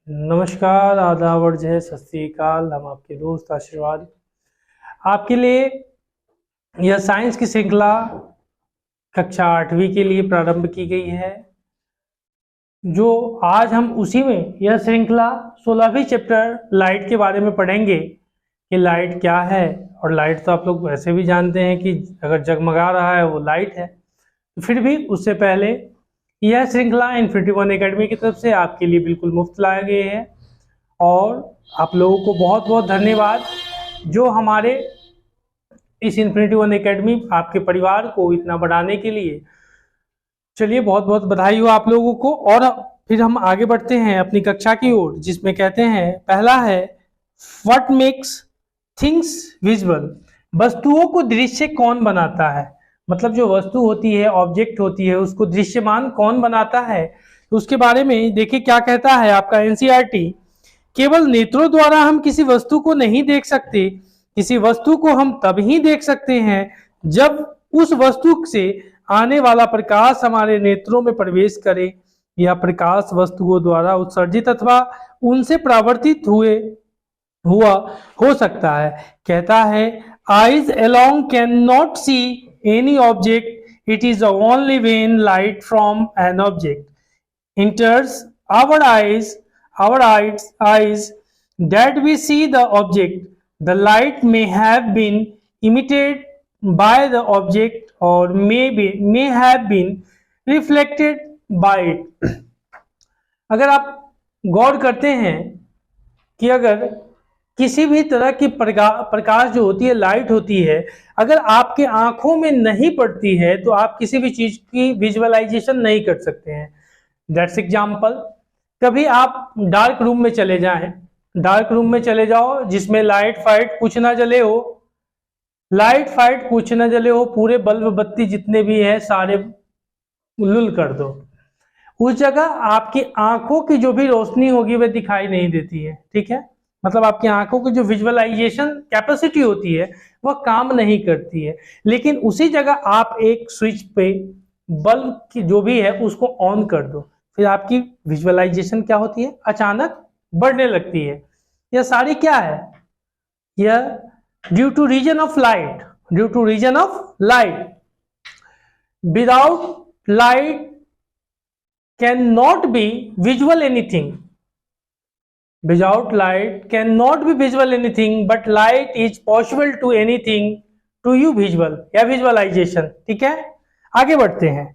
नमस्कार, आदाब और जय सत श्री अकाल। हम आपके दोस्त आशीर्वाद आपके लिए यह साइंस की श्रृंखला कक्षा 8वीं के लिए प्रारंभ की गई है, जो आज हम उसी में यह श्रृंखला 16वीं चैप्टर लाइट के बारे में पढ़ेंगे कि लाइट क्या है। और लाइट तो आप लोग वैसे भी जानते हैं कि अगर जगमगा रहा है वो लाइट है। फिर भी उससे पहले यह श्रृंखला इन्फिनिटी वन एकेडमी की तरफ से आपके लिए बिल्कुल मुफ्त लाए गए हैं और आप लोगों को बहुत बहुत धन्यवाद जो हमारे इस इन्फिनिटी वन एकेडमी आपके परिवार को इतना बढ़ाने के लिए। चलिए, बहुत बहुत बधाई हो आप लोगों को। और फिर हम आगे बढ़ते हैं अपनी कक्षा की ओर, जिसमें कहते हैं पहला है व्हाट मेक्स थिंग्स विजुअल। वस्तुओं को दृश्य कौन बनाता है, मतलब जो वस्तु होती है, ऑब्जेक्ट होती है, उसको दृश्यमान कौन बनाता है। तो उसके बारे में देखिए क्या कहता है आपका एनसीईआरटी। केवल नेत्रों द्वारा हम किसी वस्तु को नहीं देख सकते। किसी वस्तु को हम तब ही देख सकते हैं जब उस वस्तु से आने वाला प्रकाश हमारे नेत्रों में प्रवेश करे। यह प्रकाश वस्तुओं द्वारा उत्सर्जित अथवा उनसे परावर्तित हुआ हो सकता है। कहता है eyes alone can not see any object, it is only when light from an object enters our eyes that we see the object. The light may have been emitted by the object or may have been reflected by it. अगर आप गौर करते हैं कि अगर किसी भी तरह की प्रकाश जो होती है, लाइट होती है, अगर आपके आंखों में नहीं पड़ती है तो आप किसी भी चीज की विजुअलाइजेशन नहीं कर सकते हैं। दैट्स एग्जाम्पल, कभी आप डार्क रूम में चले जाएं, डार्क रूम में चले जाओ जिसमें लाइट फाइट कुछ ना जले हो, पूरे बल्ब बत्ती जितने भी है सारे लुल कर दो। उस जगह आपकी आंखों की जो भी रोशनी होगी वह दिखाई नहीं देती है। ठीक है, मतलब आपकी आंखों की जो विजुअलाइजेशन कैपेसिटी होती है वह काम नहीं करती है। लेकिन उसी जगह आप एक स्विच पे बल्ब की जो भी है उसको ऑन कर दो, फिर आपकी विजुअलाइजेशन क्या होती है, अचानक बढ़ने लगती है। यह सारी क्या है, यह due to reason of light. Without light can not be visual anything. Without light cannot be visual anything, but light is possible to anything to you visual या visualization। ठीक है, आगे बढ़ते हैं।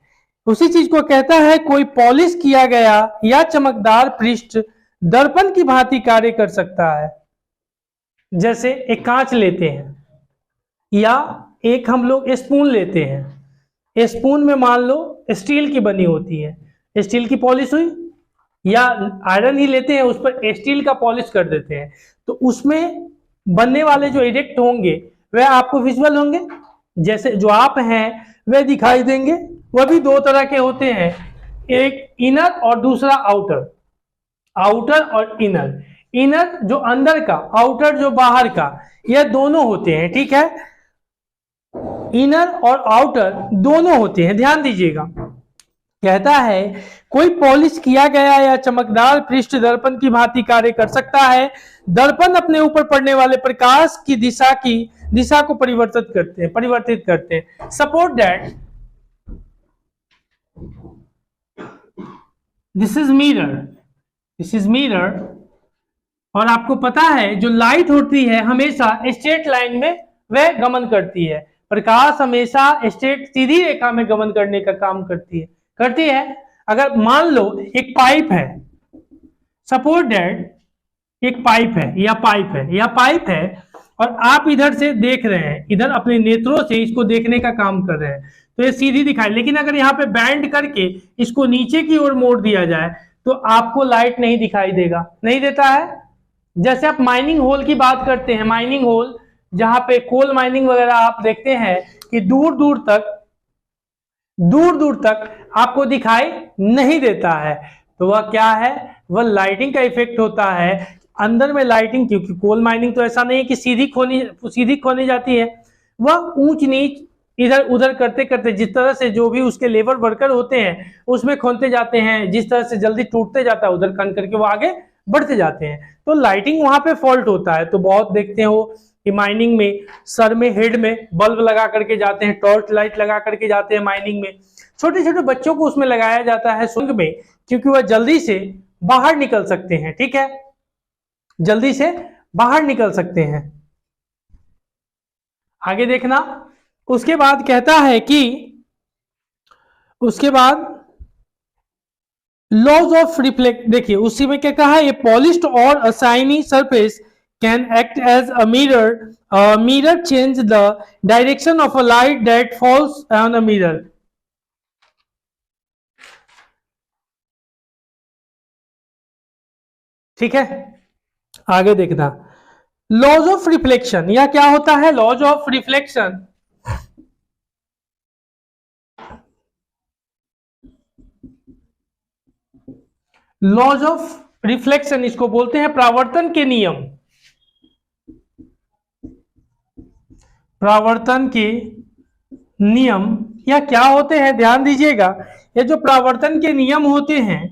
उसी चीज को कहता है कोई पॉलिश किया गया या चमकदार पृष्ठ दर्पण की भांति कार्य कर सकता है। जैसे एक कांच लेते हैं या एक हम लोग स्पून लेते हैं, स्पून में मान लो स्टील की बनी होती है, स्टील की पॉलिश हुई, या आयरन ही लेते हैं उस पर स्टील का पॉलिश कर देते हैं, तो उसमें बनने वाले जो इफेक्ट होंगे वह आपको विजुअल होंगे। जैसे जो आप हैं वह दिखाई देंगे। वह भी दो तरह के होते हैं, एक इनर और दूसरा आउटर और इनर जो अंदर का, आउटर जो बाहर का, यह दोनों होते हैं। ठीक है, इनर और आउटर दोनों होते हैं, ध्यान दीजिएगा। कहता है कोई पॉलिश किया गया या चमकदार पृष्ठ दर्पण की भांति कार्य कर सकता है। दर्पण अपने ऊपर पड़ने वाले प्रकाश की दिशा को परिवर्तित करते हैं। Support that this is mirror. और आपको पता है जो लाइट होती है हमेशा स्ट्रेट लाइन में वह गमन करती है। प्रकाश हमेशा स्ट्रेट सीधी रेखा में गमन करने का काम करती है। अगर मान लो एक पाइप है, सपोज दैट एक पाइप है और आप इधर से देख रहे हैं, इधर अपने नेत्रों से इसको देखने का काम कर रहे हैं तो ये सीधी दिखाई। लेकिन अगर यहाँ पे बैंड करके इसको नीचे की ओर मोड़ दिया जाए तो आपको लाइट नहीं दिखाई देता है। जैसे आप माइनिंग होल की बात करते हैं, माइनिंग होल जहां पे कोल माइनिंग वगैरह आप देखते हैं कि दूर दूर तक आपको दिखाई नहीं देता है, तो वह क्या है, वह लाइटिंग का इफेक्ट होता है। अंदर में लाइटिंग, क्योंकि कोल माइनिंग तो ऐसा नहीं कि सीधी खोनी जाती है, वह ऊंच नीच इधर उधर करते करते जिस तरह से जो भी उसके लेबर वर्कर होते हैं उसमें खोलते जाते हैं, जिस तरह से जल्दी टूटते जाता है उधर खन करके वो आगे बढ़ते जाते हैं। तो लाइटिंग वहां पे फॉल्ट होता है। तो बहुत देखते हो कि माइनिंग में सर में हेड में बल्ब लगा करके जाते हैं, टॉर्च लाइट लगा करके जाते हैं माइनिंग में। छोटे छोटे बच्चों को उसमें लगाया जाता है सुरंग में, क्योंकि वह जल्दी से बाहर निकल सकते हैं। ठीक है, जल्दी से बाहर निकल सकते हैं। आगे देखना, उसके बाद कहता है कि उसके बाद लॉज ऑफ रिफ्लेक्ट, देखिए उसी में क्या कहा है, ए पॉलिश्ड और a shiny surface can act as a mirror, mirror change the direction of a light that falls on a mirror. ठीक है, आगे देखना, लॉज ऑफ रिफ्लेक्शन, या क्या होता है laws of reflection. Laws of reflection इसको बोलते हैं परावर्तन के नियम। परावर्तन के नियम या क्या होते हैं, ध्यान दीजिएगा, ये जो परावर्तन के नियम होते हैं,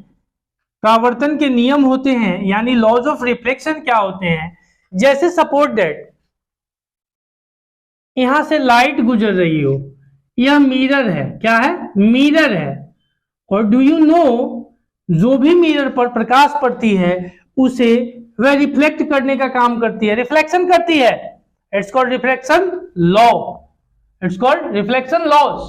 परावर्तन के नियम होते हैं यानी लॉज ऑफ रिफ्लेक्शन क्या होते हैं, जैसे सपोर्ट दैट यहां से लाइट गुजर रही हो, यह मिरर है, क्या है, मिरर है, और डू यू नो, जो भी मिरर पर प्रकाश पड़ती है उसे वह रिफ्लेक्ट करने का काम करती है, रिफ्लेक्शन करती है। It's called reflection law, it's called reflection laws.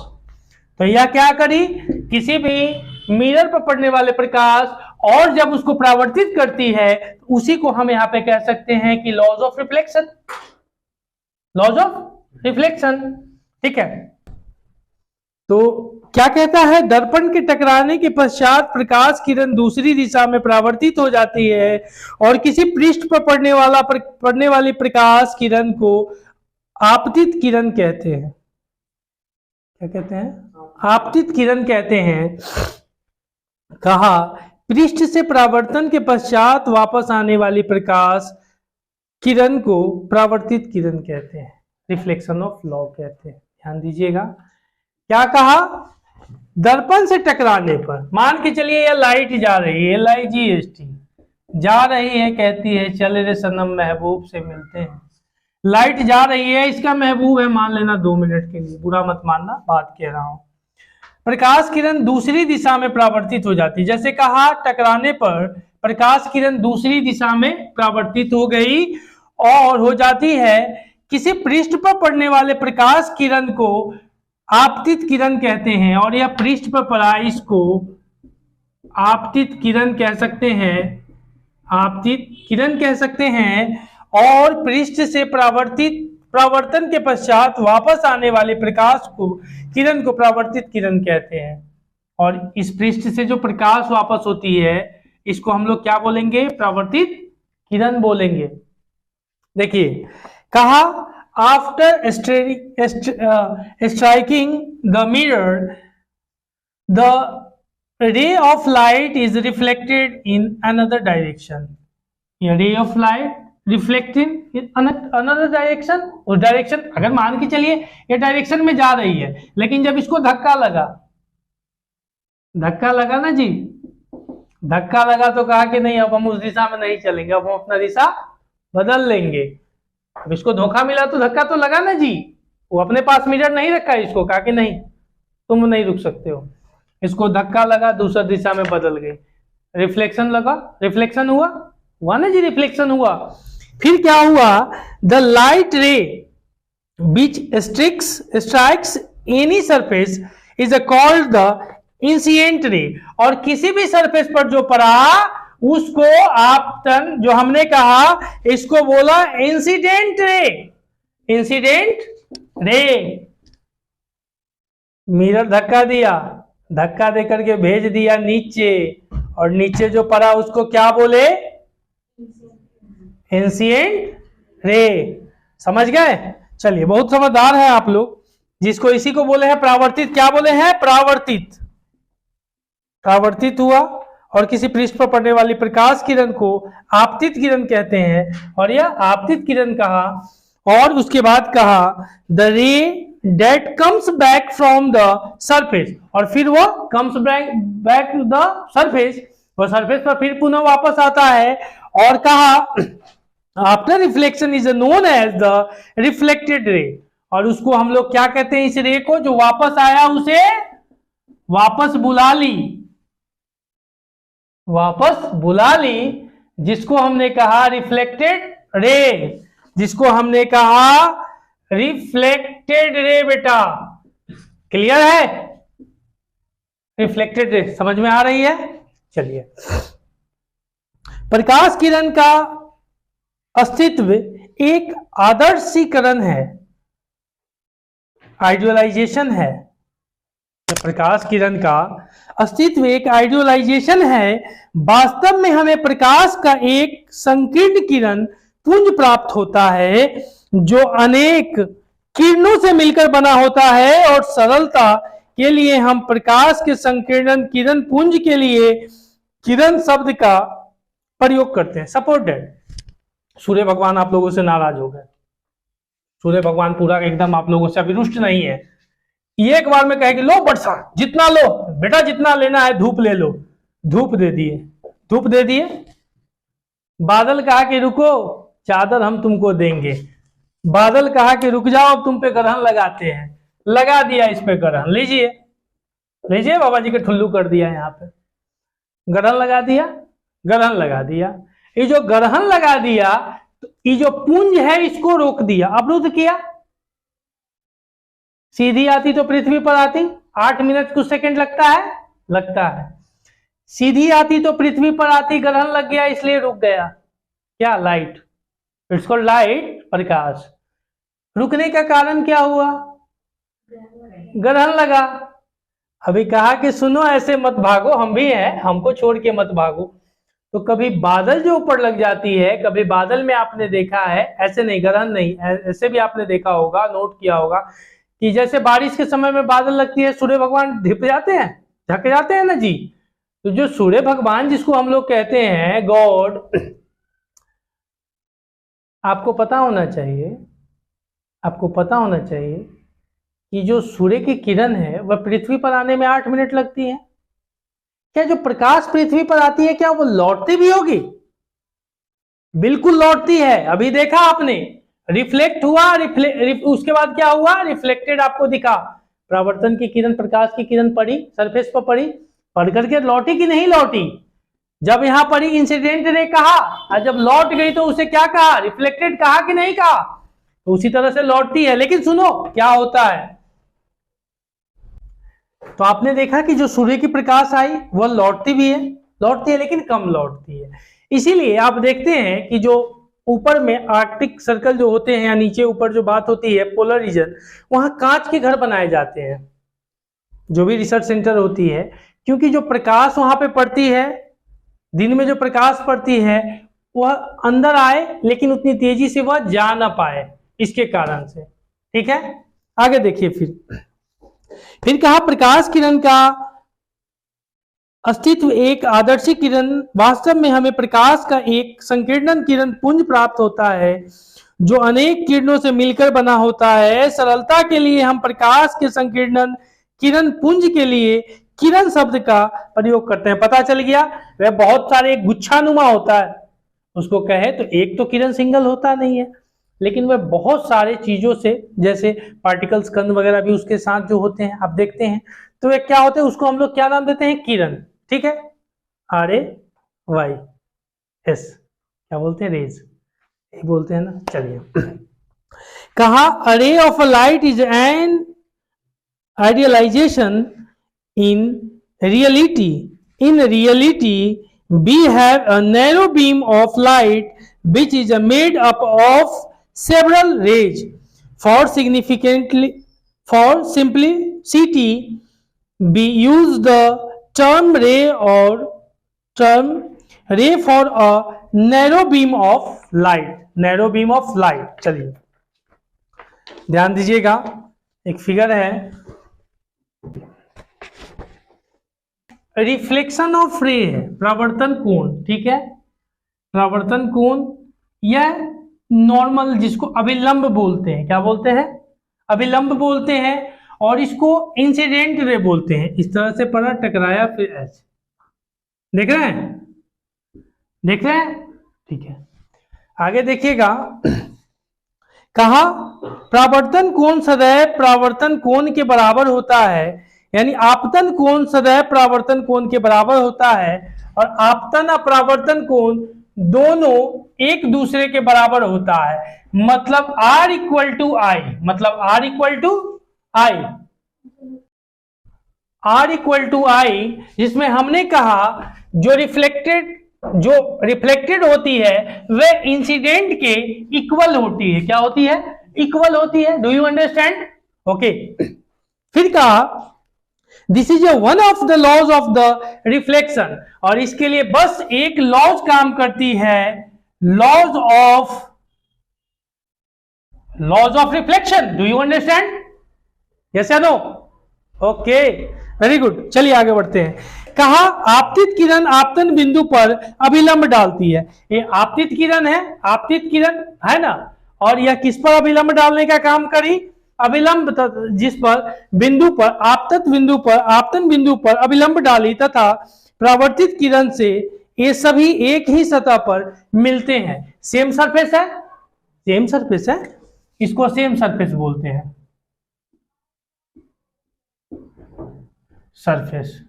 तो यह क्या करी, किसी भी मिरर पर पड़ने वाले प्रकाश और जब उसको परावर्तित करती है तो उसी को हम यहां पे कह सकते हैं कि laws of reflection, laws of reflection. ठीक है, तो क्या कहता है, दर्पण के टकराने के पश्चात प्रकाश किरण दूसरी दिशा में परावर्तित हो जाती है और किसी पृष्ठ पर पड़ने वाली प्रकाश किरण को आपतित किरण कहते हैं। क्या कहते हैं, आपतित किरण कहते हैं। कहा, पृष्ठ से परावर्तन के पश्चात वापस आने वाली प्रकाश किरण को परावर्तित किरण कहते हैं, रिफ्लेक्शन ऑफ लॉ कहते हैं। ध्यान दीजिएगा, क्या कहा, दर्पण से टकराने पर, मान के चलिए यह लाइट जा रही है, LIGHT जा रही है, कहती है चल रे सनम महबूब से मिलते हैं। लाइट जा रही है, इसका महबूब है मान लेना 2 मिनट के लिए, बुरा मत मानना बात कह रहा हूं। प्रकाश किरण दूसरी दिशा में परावर्तित हो जाती, जैसे कहा टकराने पर प्रकाश किरण दूसरी दिशा में परावर्तित हो गई और हो जाती है, किसी पृष्ठ पर पड़ने वाले प्रकाश किरण को आपतित किरण कहते हैं, और यह पृष्ठ पर पड़ा इसको आपतित किरण कह सकते हैं, आपतित किरण कह सकते हैं। और पृष्ठ से परावर्तन के पश्चात वापस आने वाले प्रकाश को किरण को परावर्तित किरण कहते हैं। और इस पृष्ठ से जो प्रकाश वापस होती है इसको हम लोग क्या बोलेंगे, परावर्तित किरण बोलेंगे। देखिए कहा, after striking the mirror, the ray of light is reflected in another direction. ये ray of light reflecting in another direction, उस डायरेक्शन, अगर मान के चलिए ये डायरेक्शन में जा रही है, लेकिन जब इसको धक्का लगा ना जी, धक्का लगा तो कहा कि नहीं अब हम उस दिशा में नहीं चलेंगे, अब हम अपना दिशा बदल लेंगे। अब इसको धोखा मिला तो धक्का तो लगा ना जी, वो अपने पास मिरर नहीं रखा है, इसको कहा कि नहीं तुम नहीं रुक सकते हो, इसको धक्का लगा, दूसरी दिशा में बदल गई, रिफ्लेक्शन लगा, रिफ्लेक्शन हुआ ना जी, रिफ्लेक्शन हुआ। फिर क्या हुआ, द लाइट रे विच strikes any surface is called the incident ray, और किसी भी सरफेस पर जो पड़ा उसको आपतन, जो हमने कहा इसको बोला incident ray, incident ray. Mirror धक्का दिया, धक्का देकर के भेज दिया नीचे, और नीचे जो पड़ा उसको क्या बोले, इंसिडेंट रे। समझ गए, चलिए बहुत समझदार है आप लोग। जिसको इसी को बोले हैं परावर्तित, क्या बोले हैं, परावर्तित, परावर्तित हुआ और किसी पृष्ठ पर पड़ने वाली प्रकाश किरण को आपतित किरण कहते हैं, और यह आपतित किरण कहा। और उसके बाद कहा, the ray that comes back from the surface, और फिर वो comes back to the surface, वह सरफेस पर फिर पुनः वापस आता है और कहा after reflection is known as the reflected ray, और उसको हम लोग क्या कहते हैं, इस रे को जो वापस आया उसे वापस बुला ली, वापस बुला ली, जिसको हमने कहा रिफ्लेक्टेड रे, जिसको हमने कहा रिफ्लेक्टेड रे। बेटा क्लियर है? रिफ्लेक्टेड रे समझ में आ रही है? चलिए, प्रकाश किरण का अस्तित्व एक आदर्शीकरण है, आइडियलाइजेशन है। प्रकाश किरण का अस्तित्व एक आइडियलाइजेशन है। वास्तव में हमें प्रकाश का एक संकीर्ण किरण पुंज प्राप्त होता है जो अनेक किरणों से मिलकर बना होता है, और सरलता के लिए हम प्रकाश के संकीर्ण किरण पुंज के लिए किरण शब्द का प्रयोग करते हैं। सपोर्टेड, सूर्य भगवान आप लोगों से नाराज हो गए, सूर्य भगवान पूरा एकदम आप लोगों से अभिरुष्ट नहीं है, एक बार में कहेगी लो बरसा, जितना लो बेटा, जितना लेना है धूप ले लो, धूप दे दिए, धूप दे दिए। बादल कहा कि रुको, चादर हम तुमको देंगे। बादल कहा कि रुक जाओ, अब तुम पे ग्रहण लगाते हैं, लगा दिया इस पे ग्रहण, लीजिए लीजिए, बाबा जी के ठुल्लू कर दिया, यहाँ पे ग्रहण लगा दिया, ग्रहण लगा दिया। ये जो ग्रहण लगा दिया, तो ये जो पुंज है इसको रोक दिया, अवरुद्ध किया। सीधी आती तो पृथ्वी पर आती, 8 मिनट कुछ सेकंड लगता है, लगता है। सीधी आती तो पृथ्वी पर आती, ग्रहण लग गया इसलिए रुक गया। क्या? लाइट, इट्स कॉल्ड लाइट, प्रकाश। रुकने का कारण क्या हुआ? ग्रहण लगा। अभी कहा कि सुनो ऐसे मत भागो, हम भी हैं, हमको छोड़ के मत भागो। तो कभी बादल जो ऊपर लग जाती है, कभी बादल में आपने देखा है, ऐसे नहीं, ग्रहण नहीं, ऐसे भी आपने देखा होगा, नोट किया होगा कि जैसे बारिश के समय में बादल लगती है, सूर्य भगवान ढिप जाते हैं, ढक जाते हैं ना जी। तो जो सूर्य भगवान जिसको हम लोग कहते हैं गॉड, आपको पता होना चाहिए, आपको पता होना चाहिए कि जो सूर्य की किरण है वह पृथ्वी पर आने में 8 मिनट लगती है। क्या जो प्रकाश पृथ्वी पर आती है क्या वो लौटती भी होगी? बिल्कुल लौटती है। अभी देखा आपने, रिफ्लेक्ट हुआ, उसके बाद क्या हुआ? रिफ्लेक्टेड आपको दिखा, परावर्तन की किरण, प्रकाश की किरण पड़ी, सरफेस पर पड़ी, पढ़ करके लौटी कि नहीं लौटी? जब यहां पड़ी इंसिडेंट रे कहा, और जब लौट गई तो उसे क्या कहा? रिफ्लेक्टेड कहा कि नहीं कहा? तो उसी तरह से लौटती है। लेकिन सुनो क्या होता है, तो आपने देखा कि जो सूर्य की प्रकाश आई वह लौटती भी है, लौटती है लेकिन कम लौटती है। इसीलिए आप देखते हैं कि जो ऊपर में आर्कटिक सर्कल जो होते हैं या नीचे ऊपर जो बात होती है पोलर रीजन, वहां कांच के घर बनाए जाते हैं, जो भी रिसर्च सेंटर होती है, क्योंकि जो प्रकाश वहां पे पड़ती है, दिन में जो प्रकाश पड़ती है वह अंदर आए लेकिन उतनी तेजी से वह जा ना पाए, इसके कारण से। ठीक है, आगे देखिए। फिर कहा प्रकाश किरण का अस्तित्व एक आदर्शी किरण, वास्तव में हमें प्रकाश का एक संकीर्ण किरण पुंज प्राप्त होता है जो अनेक किरणों से मिलकर बना होता है। सरलता के लिए हम प्रकाश के संकीर्ण किरण पुंज के लिए किरण शब्द का प्रयोग करते हैं। पता चल गया, वह बहुत सारे गुच्छानुमा होता है, उसको कहे तो एक तो किरण सिंगल होता नहीं है, लेकिन वह बहुत सारे चीजों से, जैसे पार्टिकल्स कण वगैरह भी उसके साथ जो होते हैं आप देखते हैं, तो वे क्या होते हैं, उसको हम लोग क्या नाम देते हैं? किरण। ठीक है, RAYS क्या बोलते हैं? रेज बोलते हैं ना। चलिए, कहा a ray of a light is an idealisation in reality. In reality we have a narrow beam of light which is made up of several rays. For simplicity we use the term ray or term ray for a narrow beam of light. narrow beam of light. चलिए ध्यान दीजिएगा, एक figure है, reflection of रे है, परावर्तन कोण। ठीक है, परावर्तन कोण, यह नॉर्मल जिसको अभिलंब बोलते हैं, क्या बोलते हैं? अभिलंब बोलते हैं, और इसको इंसिडेंट रे बोलते हैं। इस तरह से पड़ा, टकराया, फिर ऐसे देख रहे हैं, देख रहे हैं, ठीक है। आगे देखिएगा, कहा परावर्तन कोण सदैव परावर्तन कोण के बराबर होता है, यानी आपतन कोण सदैव परावर्तन कोण के बराबर होता है, और आपतन और परावर्तन कोण दोनों एक दूसरे के बराबर होता है। मतलब R इक्वल टू आई, मतलब R equal to I, R equal to I, जिसमें हमने कहा जो रिफ्लेक्टेड होती है वह इंसिडेंट के इक्वल होती है। क्या होती है? इक्वल होती है। Do you understand? ओके। फिर कहा this is one of the laws of the reflection, और इसके लिए बस एक लॉज काम करती है, laws of reflection. Do you understand? Yes या नो? Okay, very good. चलिए आगे बढ़ते हैं। कहा आपतित किरण आपतन बिंदु पर अभिलंब डालती है। ये आपतित किरण है, आपतित किरण है ना, और यह किस पर अभिलंब डालने का काम करी? अभिलंब, जिस पर बिंदु पर आपतन बिंदु पर अभिलंब डाली तथा परावर्तित किरण से ये सभी एक ही सतह पर मिलते हैं। सेम सरफेस है, सेम सरफेस है, इसको सेम सरफेस बोलते हैं। सरफेस,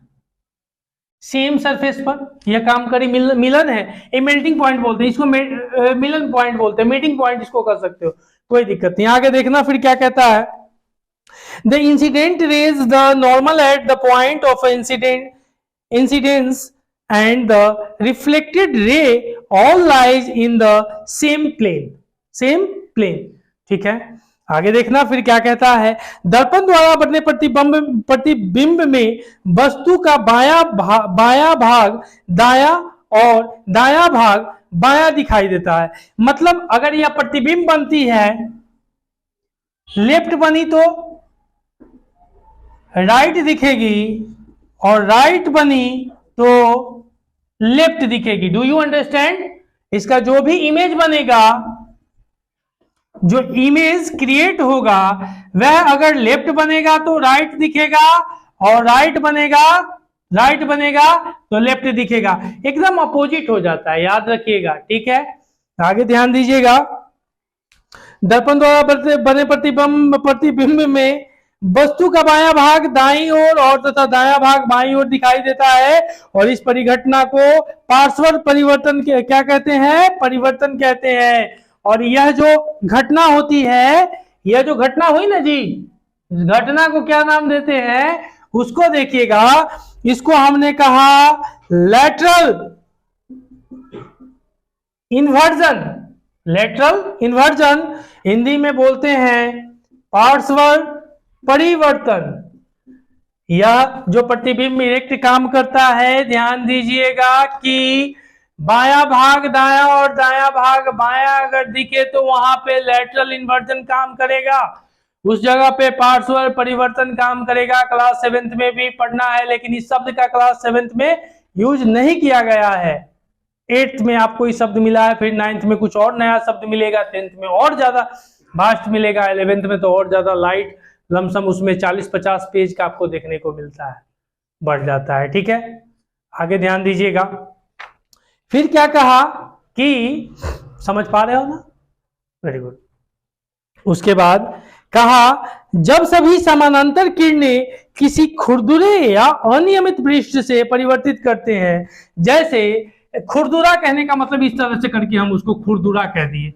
सेम सरफेस पर यह काम करी, मिलन है, ये मेल्टिंग पॉइंट बोलते हैं इसको, मिलन पॉइंट बोलते हैं, मीटिंग पॉइंट इसको कर सकते हो, कोई दिक्कत नहीं। आगे देखना फिर क्या कहता है। The incident rays the normal at the point of incidence and the reflected ray all lies in the same plane, ठीक है। आगे देखना फिर क्या कहता है। दर्पण द्वारा बने प्रतिबिंब में वस्तु का बायां भाग दायां और दायां भाग बायां दिखाई देता है। मतलब अगर यह प्रतिबिंब बनती है, लेफ्ट बनी तो राइट दिखेगी, और राइट बनी तो लेफ्ट दिखेगी। Do you understand? इसका जो भी इमेज बनेगा, जो इमेज क्रिएट होगा, वह अगर लेफ्ट बनेगा तो राइट दिखेगा, और राइट बनेगा तो लेफ्ट दिखेगा। एकदम अपोजिट हो जाता है, याद रखिएगा, ठीक है। आगे ध्यान दीजिएगा। दर्पण द्वारा बने प्रतिबिंब में वस्तु का बायां भाग दाईं ओर और तथा दायां भाग बाईं ओर दिखाई देता है, और इस परिघटना को पार्श्व परिवर्तन क्या कहते हैं? परिवर्तन कहते हैं। और यह जो घटना होती है, यह जो घटना हुई ना जी, इस घटना को क्या नाम देते हैं? उसको देखिएगा, इसको हमने कहा lateral inversion. Lateral inversion Hindi में बोलते हैं पार्श्व परिवर्तन। यह जो प्रतिबिंब इरेक्ट काम करता है, ध्यान दीजिएगा कि बायां भाग दायां और दायां भाग बायां अगर दिखे तो वहां पे लैटरल इन्वर्जन काम करेगा, उस जगह पे पार्श्व परिवर्तन काम करेगा। क्लास 7th में भी पढ़ना है, लेकिन इस शब्द का क्लास 7th में यूज नहीं किया गया है। 8th में आपको ये शब्द मिला है, फिर 9th में कुछ और नया शब्द मिलेगा, 10th में और ज्यादा वास्ट मिलेगा, 11th में तो और ज्यादा लाइट लमसम उसमें 40-50 पेज का आपको देखने को मिलता है, बढ़ जाता है, ठीक है। आगे ध्यान दीजिएगा। फिर क्या कहा कि समझ पा रहे हो ना? Very good. उसके बाद कहा जब सभी समानांतर किरणें किसी खुरदुरे या अनियमित पृष्ठ से परिवर्तित करते हैं, जैसे खुरदुरा कहने का मतलब इस तरह से करके हम उसको खुरदुरा कह दिए।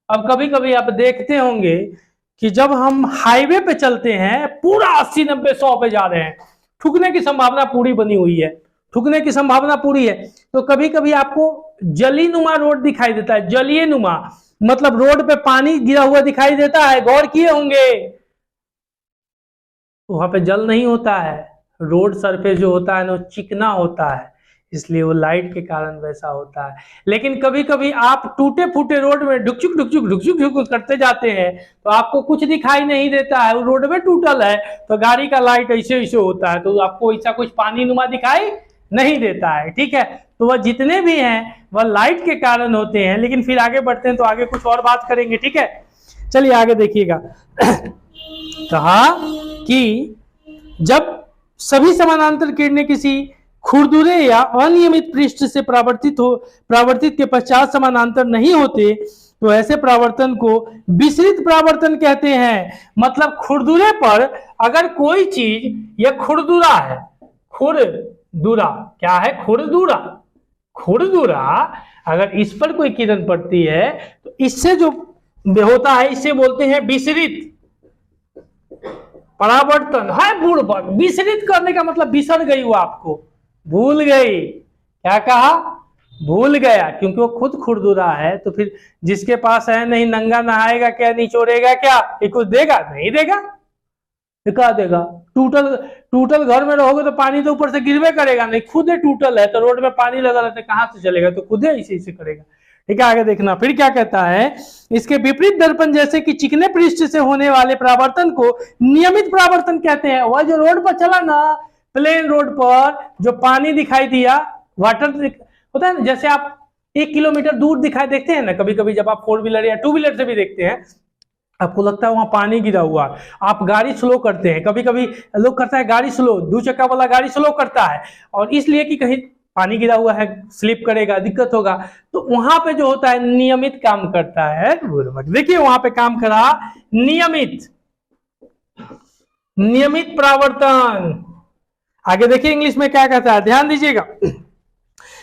अब कभी कभी आप देखते होंगे कि जब हम हाईवे पे चलते हैं, पूरा 80-90-100 पे जा रहे हैं, ठुकने की संभावना पूरी बनी हुई है, ठुकने की संभावना पूरी है, तो कभी कभी आपको जली नुमा रोड दिखाई देता है। जलीय नुमा मतलब रोड पे पानी गिरा हुआ दिखाई देता है, गौर किए होंगे। वहां पे जल नहीं होता है, रोड सरफेस जो होता है ना, चिकना होता है, इसलिए वो लाइट के कारण वैसा होता है। लेकिन कभी कभी आप टूटे फूटे रोड में ढुकचुक ढुकचुक ढुकचुक ढुकचुक करते जाते हैं तो आपको कुछ दिखाई नहीं देता है, वो रोड में टूटल है तो गाड़ी का लाइट ऐसे ऐसे होता है, तो आपको ऐसा कुछ पानी नुमा दिखाई नहीं देता है, ठीक है। तो वह जितने भी हैं वह लाइट के कारण होते हैं। लेकिन फिर आगे बढ़ते हैं तो आगे कुछ और बात करेंगे, ठीक है। चलिए आगे देखिएगा। कहा कि जब सभी समानांतर किरणें किसी खुरदुरे या अनियमित पृष्ठ से परावर्तित के पश्चात समानांतर नहीं होते तो ऐसे परावर्तन को विसरित परावर्तन कहते हैं। मतलब खुरदुरे पर अगर कोई चीज यह खुरदुरा है, खुरदुरा क्या है, खुरदुरा, खुरदुरा अगर इस पर कोई किरण पड़ती है तो इससे जो होता है इसे बोलते हैं विसरित परावर्तन है। बुड़बक, विसरित करने का मतलब बिसर गई वो आपको, भूल गई, क्या कहा, भूल गया, क्योंकि वो खुद खुरदुरा है। तो फिर जिसके पास है नहीं, नंगा नहाएगा क्या, निचोड़ेगा क्या, ये कुछ देगा नहीं देगा, क्या देगा। टूटल घर में रहोगे तो पानी तो ऊपर से गिरवे करेगा नहीं, खुद ही टूटल है तो रोड में पानी लगा रहता है, कहां से चलेगा, तो खुद ही इसे करेगा। ठीक है, आगे देखना फिर क्या कहता है। इसके विपरीत दर्पण जैसे कि चिकने पृष्ठ से होने वाले परावर्तन को नियमित परावर्तन कहते हैं। वह जो रोड पर चला ना, प्लेन रोड पर जो पानी दिखाई दिया, वाटर होता है ना, जैसे आप 1 किलोमीटर दूर दिखाई देखते हैं ना कभी कभी, जब आप 4 व्हीलर या 2 व्हीलर से भी देखते हैं, आपको लगता है वहां पानी गिरा हुआ, आप गाड़ी स्लो करते हैं। कभी कभी लोग करता है गाड़ी स्लो, 2 चक्का वाला गाड़ी स्लो करता है, और इसलिए कि कहीं पानी गिरा हुआ है, स्लिप करेगा, दिक्कत होगा। तो वहां पे जो होता है नियमित काम करता है। देखिए वहां पे काम करा नियमित परावर्तन। आगे देखिए इंग्लिश में क्या कहता है, ध्यान दीजिएगा।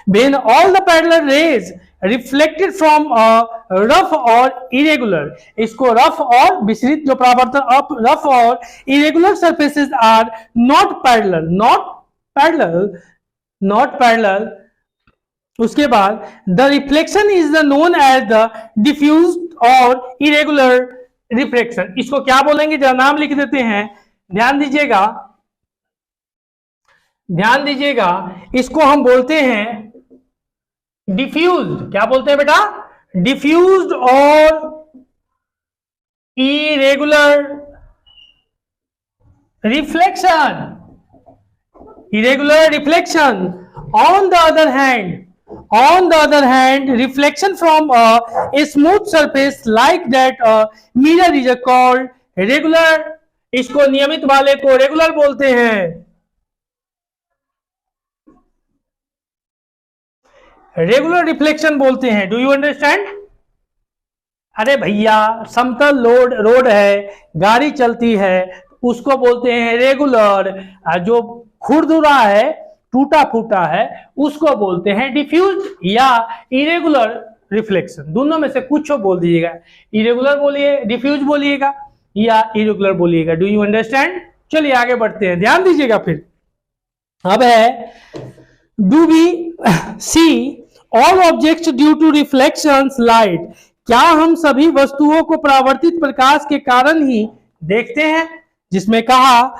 When all the parallel rays reflected from rough or irregular, इसको रफ और विसरित जो परावर्तन रफ और irregular surfaces are not parallel, उसके बाद the reflection is the known as the diffused or irregular reflection। इसको क्या बोलेंगे, जरा नाम लिख देते हैं, ध्यान दीजिएगा। इसको हम बोलते हैं डिफ्यूज्ड। क्या बोलते हैं बेटा, डिफ्यूज्ड और irregular reflection. On the other hand, reflection from a smooth surface like that mirror is called regular। इसको नियमित वाले को रेगुलर बोलते हैं। रेगुलर रिफ्लेक्शन बोलते हैं। Do you understand. अरे भैया समतल रोड है, गाड़ी चलती है, उसको बोलते हैं रेगुलर। जो खुरदुरा है, टूटा फूटा है, उसको बोलते हैं डिफ्यूज या इरेगुलर रिफ्लेक्शन। दोनों में से कुछ बोल दीजिएगा, इरेगुलर बोलिए, डिफ्यूज बोलिएगा या इरेगुलर बोलिएगा। Do you understand. चलिए आगे बढ़ते हैं, ध्यान दीजिएगा। फिर अब है do we see all objects due to reflections light. क्या हम सभी वस्तुओं को परावर्तित प्रकाश के कारण ही देखते हैं। जिसमें कहा,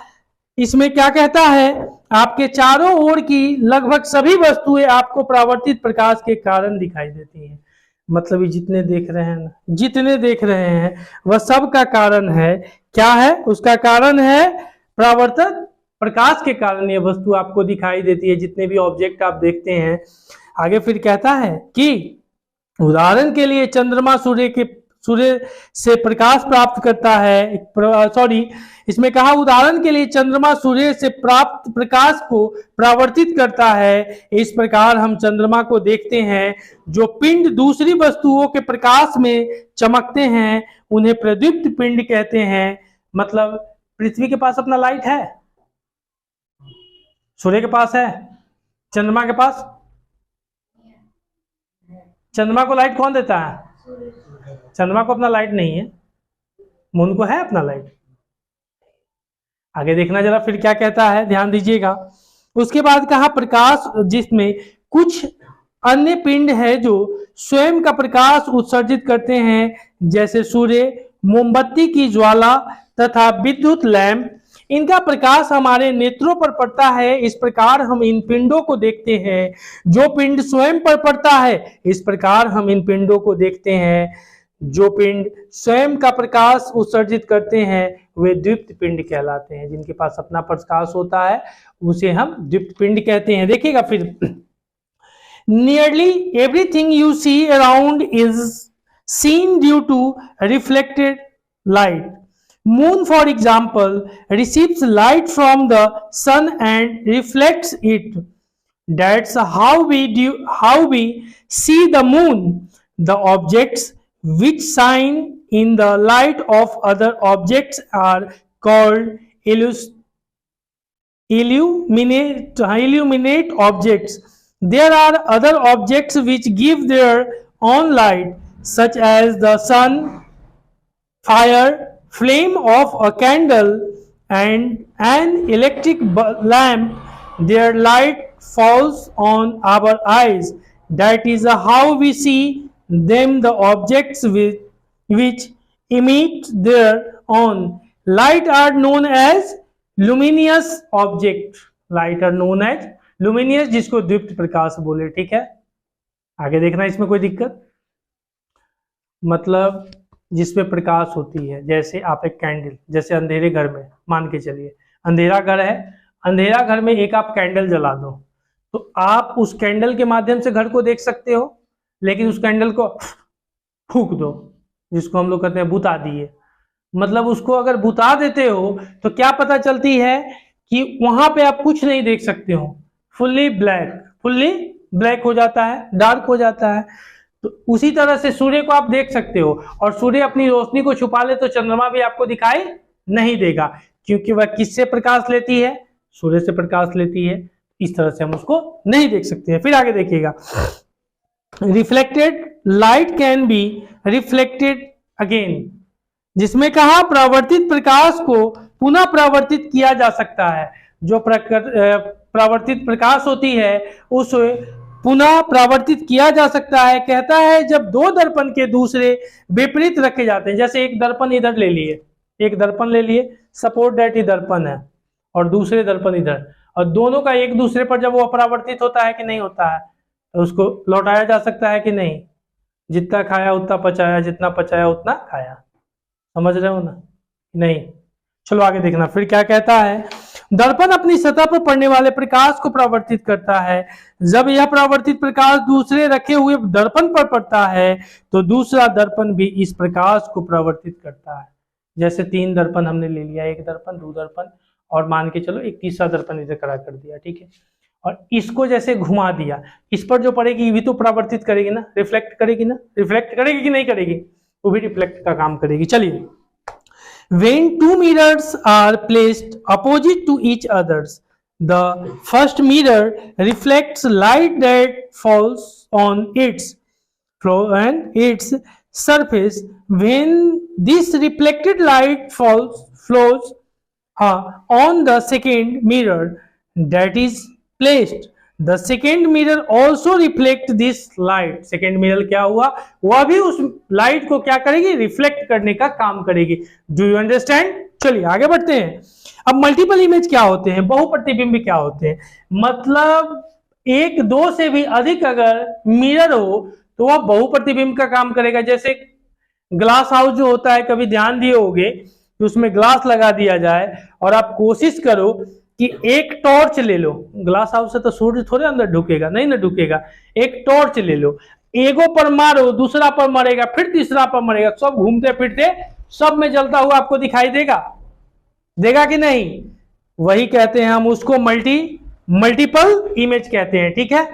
इसमें क्या कहता है, आपके चारों ओर की लगभग सभी वस्तुएं आपको परावर्तित प्रकाश के कारण दिखाई देती हैं। मतलब ये जितने देख रहे हैं वह सब का कारण है, क्या है, उसका कारण है परावर्तित प्रकाश के कारण ये वस्तु आपको दिखाई देती है, जितने भी ऑब्जेक्ट आप देखते हैं। आगे फिर कहता है कि उदाहरण के लिए चंद्रमा सूर्य से प्रकाश प्राप्त करता है। इसमें कहा उदाहरण के लिए चंद्रमा सूर्य से प्राप्त प्रकाश को परावर्तित करता है। इस प्रकार हम चंद्रमा को देखते हैं। जो पिंड दूसरी वस्तुओं के प्रकाश में चमकते हैं उन्हें प्रदीप्त पिंड कहते हैं। मतलब पृथ्वी के पास अपना लाइट है, सूर्य के पास है, चंद्रमा के पास। चंद्रमा को लाइट कौन देता है, चंद्रमा को अपना लाइट नहीं है, मून को है अपना लाइट। आगे देखना जरा फिर क्या कहता है, ध्यान दीजिएगा। उसके बाद कहा प्रकाश जिसमें कुछ अन्य पिंड है जो स्वयं का प्रकाश उत्सर्जित करते हैं, जैसे सूर्य, मोमबत्ती की ज्वाला तथा विद्युत लैंप। इनका प्रकाश हमारे नेत्रों पर पड़ता है, इस प्रकार हम इन पिंडों को देखते हैं। जो पिंड स्वयं पर पड़ता है, इस प्रकार हम इन पिंडों को देखते हैं। जो पिंड स्वयं का प्रकाश उत्सर्जित करते हैं वे द्विप्त पिंड कहलाते हैं। जिनके पास अपना प्रकाश होता है उसे हम द्विप्त पिंड कहते हैं। देखिएगा फिर, nearly everything you see around is seen due to reflected light. Moon, for example, receives light from the sun and reflects it. That's how we see the moon. The objects which shine in the light of other objects are called illuminate objects. There are other objects which give their own light, such as the sun, fire, flame of a candle, and an electric lamp. Their light falls on our eyes. That is how we see them. The objects which emit their own light are known as luminous object. Light are known as luminous, जिसको द्वितीय प्रकाश बोले। ठीक है, आगे देखना, इसमें कोई दिक्कत? मतलब जिसमें प्रकाश होती है, जैसे आप एक कैंडल, जैसे अंधेरे घर में मान के चलिए अंधेरा घर है, अंधेरा घर में एक आप कैंडल जला दो तो आप उस कैंडल के माध्यम से घर को देख सकते हो, लेकिन उस कैंडल को फूंक दो, जिसको हम लोग कहते हैं बुता दिए। मतलब उसको अगर बुता देते हो तो क्या पता चलती है कि वहां पे आप कुछ नहीं देख सकते हो, फुल्ली ब्लैक हो जाता है, डार्क हो जाता है। तो उसी तरह से सूर्य को आप देख सकते हो, और सूर्य अपनी रोशनी को छुपा ले तो चंद्रमा भी आपको दिखाई नहीं देगा, क्योंकि वह किससे प्रकाश लेती है? सूर्य से प्रकाश लेती है। इस तरह से हम उसको नहीं देख सकते हैं। फिर आगे देखिएगा, reflected light can be reflected again, जिसमें कहा परावर्तित प्रकाश को पुनः परावर्तित किया जा सकता है। जो परावर्तित प्रकाश होती है उस पुनः परावर्तित किया जा सकता है। कहता है जब दो दर्पण के दूसरे विपरीत रखे जाते हैं, जैसे एक दर्पण इधर ले लिए, एक दर्पण ले लिए, सपोर्ट दैट ये दर्पण है और दूसरे दर्पण इधर, और दोनों का एक दूसरे पर जब वो अपरावर्तित होता है कि नहीं होता है, तो उसको लौटाया जा सकता है कि नहीं? जितना खाया उतना पचाया, जितना पचाया उतना खाया। समझ रहे हो ना? नहीं। चलो आगे देखना, फिर क्या कहता है, दर्पण अपनी सतह पर पड़ने वाले प्रकाश को परावर्तित करता है। जब यह परावर्तित प्रकाश दूसरे रखे हुए दर्पण पर पड़ता है तो दूसरा दर्पण भी इस प्रकाश को परावर्तित करता है। जैसे तीन दर्पण हमने ले लिया, एक दर्पण, दो दर्पण, और मान के चलो एक तीसरा दर्पण इधर खड़ा कर दिया, ठीक है, और इसको जैसे घुमा दिया, इस पर जो पड़ेगी भी तो परावर्तित करेगी ना, रिफ्लेक्ट करेगी ना, रिफ्लेक्ट करेगी कि नहीं करेगी? वो भी रिफ्लेक्ट का काम करेगी। चलिए, when two mirrors are placed opposite to each others, the first mirror reflects light that falls on its surface. When this reflected light flows on the second mirror that is placed, the second mirror also reflect this light. second mirror क्या हुआ? वह भी उस light को क्या करेगी? Reflect करने का काम करेगी। Do you understand? चलिए आगे बढ़ते हैं। अब मल्टीपल इमेज क्या होते हैं? बहुप्रतिबिंब क्या होते हैं? मतलब एक दो से भी अधिक अगर मिरर हो तो वह बहुप्रतिबिंब का काम करेगा। जैसे ग्लास हाउस जो होता है, कभी ध्यान दिए होगे कि उसमें ग्लास लगा दिया जाए और आप कोशिश करो कि एक टॉर्च ले लो, ग्लास हाउस से तो सूर्य थोड़े अंदर ढुकेगा, नहीं ना ढुकेगा, एक टॉर्च ले लो, एगो पर मारो, दूसरा पर मरेगा, फिर तीसरा पर मरेगा, सब घूमते फिरते सब में जलता हुआ आपको दिखाई देगा कि नहीं? वही कहते हैं हम उसको मल्टीपल इमेज कहते हैं। ठीक है,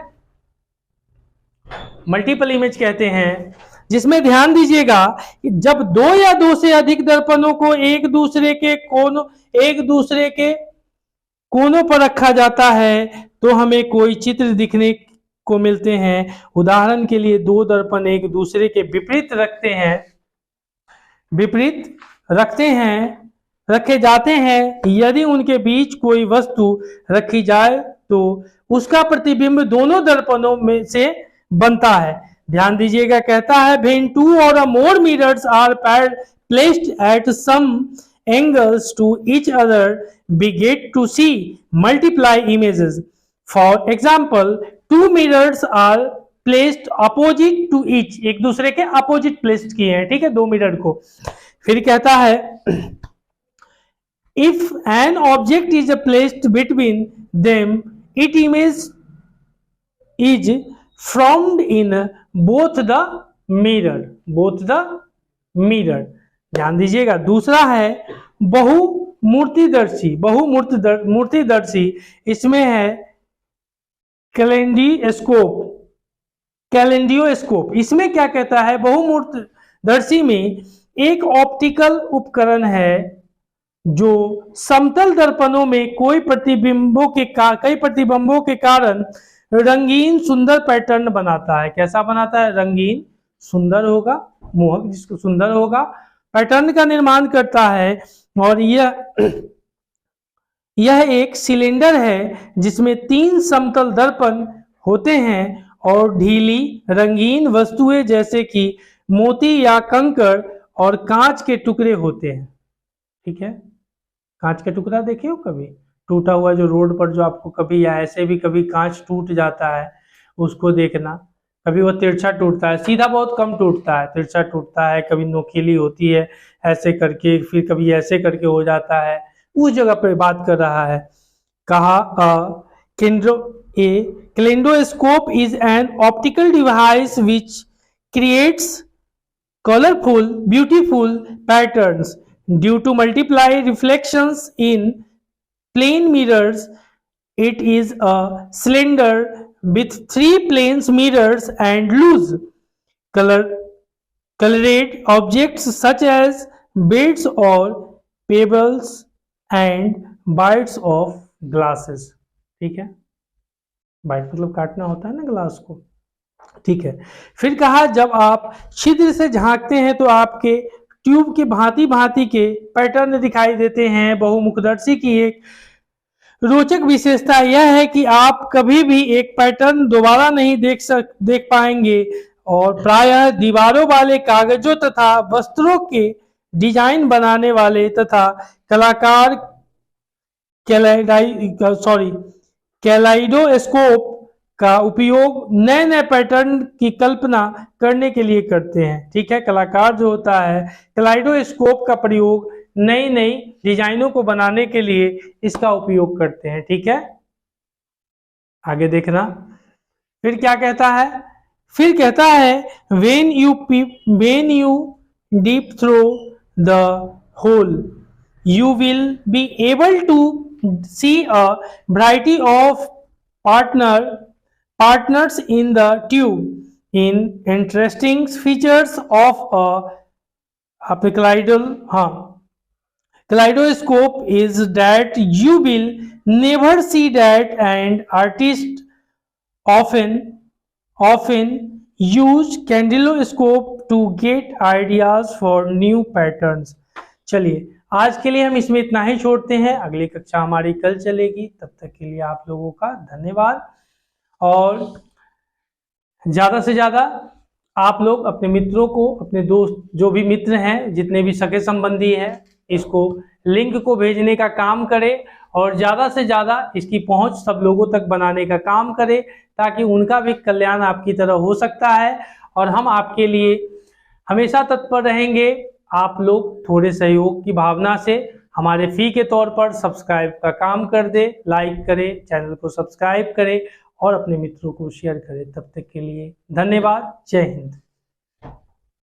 मल्टीपल इमेज कहते हैं, जिसमें ध्यान दीजिएगा जब दो या दो से अधिक दर्पणों को एक दूसरे के कोनों पर रखा जाता है तो हमें कोई चित्र दिखने को मिलते हैं। उदाहरण के लिए दो दर्पण एक दूसरे के विपरीत रखे जाते हैं। यदि उनके बीच कोई वस्तु रखी जाए तो उसका प्रतिबिंब दोनों दर्पणों में से बनता है। ध्यान दीजिएगा, कहता है when two or more mirrors are placed at some angles to each other, we get to see multiply images. For example, two mirrors are placed opposite to each, एक दूसरे के अपोजिट प्लेस्ड किए हैं, ठीक है, दो मिरर को। फिर कहता है if an object is placed between them, its image is formed in both the mirror। ध्यान दीजिएगा, दूसरा है बहुमूर्तिदर्शी। इसमें है कैलेंडियोस्कोप इसमें क्या कहता है, बहुमूर्तदर्शी में एक ऑप्टिकल उपकरण है जो समतल दर्पणों में कई प्रतिबिंबों के कारण रंगीन सुंदर पैटर्न बनाता है। कैसा बनाता है? रंगीन सुंदर होगा, मोहक जिसको सुंदर होगा, पैटर्न का निर्माण करता है। और यह एक सिलेंडर है जिसमें 3 समतल दर्पण होते हैं और ढीली रंगीन वस्तुएं जैसे कि मोती या कंकड़ और कांच के टुकड़े होते हैं। ठीक है, कांच का टुकड़ा देखे हो कभी? टूटा हुआ जो रोड पर जो आपको कभी, या ऐसे भी कभी कांच टूट जाता है, उसको देखना। कभी वो तिरछा टूटता है, सीधा बहुत कम टूटता है, तिरछा टूटता है, कभी नोकीली होती है ऐसे करके, फिर कभी ऐसे करके हो जाता है, उस जगह पे बात कर रहा है। कहा kaleidoscope is an optical device which creates colorful, beautiful patterns due to multiply reflections in plane mirrors. It is a cylinder with 3 planes mirrors and loose colored objects such as beads or pebbles and bites of glasses. ठीक है, bite मतलब काटना होता है ना glass को। ठीक है, फिर कहा जब आप छिद्र से झांकते हैं तो आपके ट्यूब के भांति भांति के पैटर्न दिखाई देते हैं। बहुमुखदर्शी की एक रोचक विशेषता यह है कि आप कभी भी एक पैटर्न दोबारा नहीं देख पाएंगे और प्रायः दीवारों वाले कागजों तथा वस्त्रों के डिजाइन बनाने वाले तथा कलाकार कैलाइडोस्कोप का उपयोग नए नए पैटर्न की कल्पना करने के लिए करते हैं। ठीक है, कलाकार जो होता है कैलाइडोस्कोप का प्रयोग नई नई डिजाइनों को बनाने के लिए इसका उपयोग करते हैं। ठीक है, आगे देखना। फिर क्या कहता है? फिर कहता है when you deep through the hole you will be able to see a variety of partners in the tube. In interesting features of a kaleidoscope is that you will never see that, and artists often use कैंडेलोस्कोप to get ideas for new patterns. चलिए आज के लिए हम इसमें इतना ही छोड़ते हैं, अगली कक्षा हमारी कल चलेगी। तब तक के लिए आप लोगों का धन्यवाद। और ज़्यादा से ज़्यादा आप लोग अपने मित्रों को, अपने दोस्त जो भी मित्र हैं, जितने भी सगे संबंधी हैं, इसको लिंक को भेजने का काम करें और ज़्यादा से ज़्यादा इसकी पहुंच सब लोगों तक बनाने का काम करें, ताकि उनका भी कल्याण आपकी तरह हो सकता है। और हम आपके लिए हमेशा तत्पर रहेंगे। आप लोग थोड़े सहयोग की भावना से हमारे फी के तौर पर सब्सक्राइब का काम कर दे, लाइक करें, चैनल को सब्सक्राइब करें और अपने मित्रों को शेयर करें। तब तक के लिए धन्यवाद। जय हिंद।